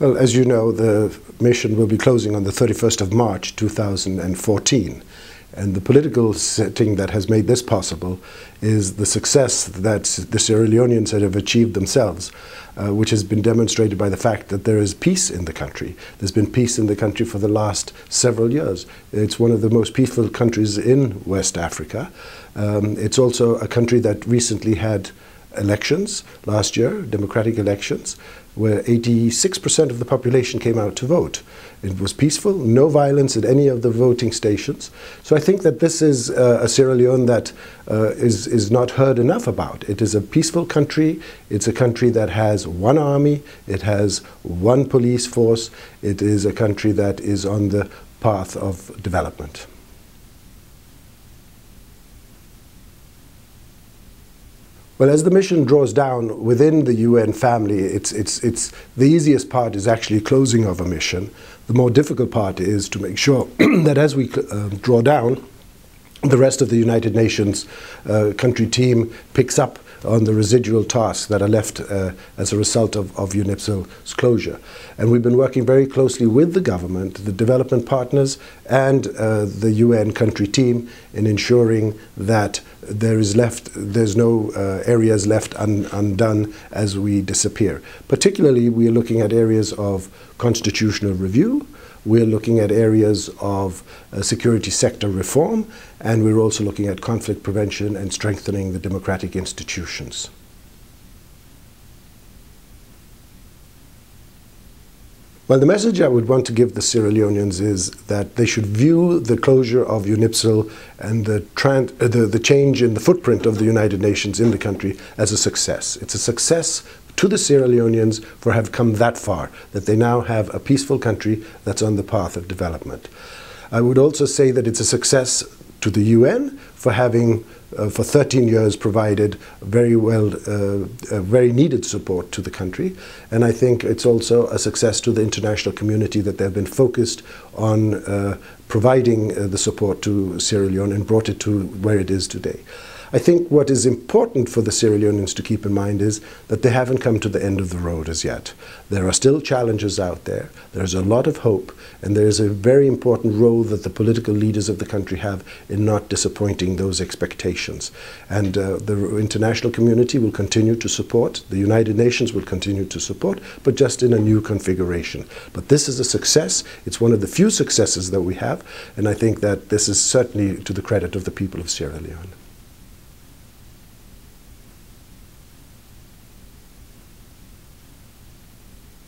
Well, as you know, the mission will be closing on the 31st of March 2014. And the political setting that has made this possible is the success that the Sierra Leoneans have achieved themselves, which has been demonstrated by the fact that there is peace in the country. There's been peace in the country for the last several years. It's one of the most peaceful countries in West Africa. It's also a country that recently had elections last year, democratic elections, where 86% of the population came out to vote. It was peaceful, no violence at any of the voting stations. So I think that this is a Sierra Leone that is not heard enough about. It is a peaceful country. It's a country that has one army. It has one police force. It is a country that is on the path of development. Well, as the mission draws down within the UN family, the easiest part is actually closing of a mission. The more difficult part is to make sure that as we draw down, the rest of the United Nations country team picks up on the residual tasks that are left as a result of UNIPSL's closure. And we've been working very closely with the government, the development partners, and the UN country team in ensuring that there's no areas left undone as we disappear. Particularly, we are looking at areas of constitutional review. We're looking at areas of security sector reform, and we're also looking at conflict prevention and strengthening the democratic institutions. Well, the message I would want to give the Sierra Leoneans is that they should view the closure of UNIPSL and the change in the footprint of the United Nations in the country as a success. It's a success to the Sierra Leoneans for have come that far, that they now have a peaceful country that's on the path of development. I would also say that it's a success to the UN for having, for 13 years, provided very needed support to the country. And I think it's also a success to the international community that they've been focused on providing the support to Sierra Leone and brought it to where it is today. I think what is important for the Sierra Leoneans to keep in mind is that they haven't come to the end of the road as yet. There are still challenges out there. There's a lot of hope, and there's a very important role that the political leaders of the country have in not disappointing those expectations. And the international community will continue to support, the United Nations will continue to support, but just in a new configuration. But this is a success. It's one of the few successes that we have, and I think that this is certainly to the credit of the people of Sierra Leone.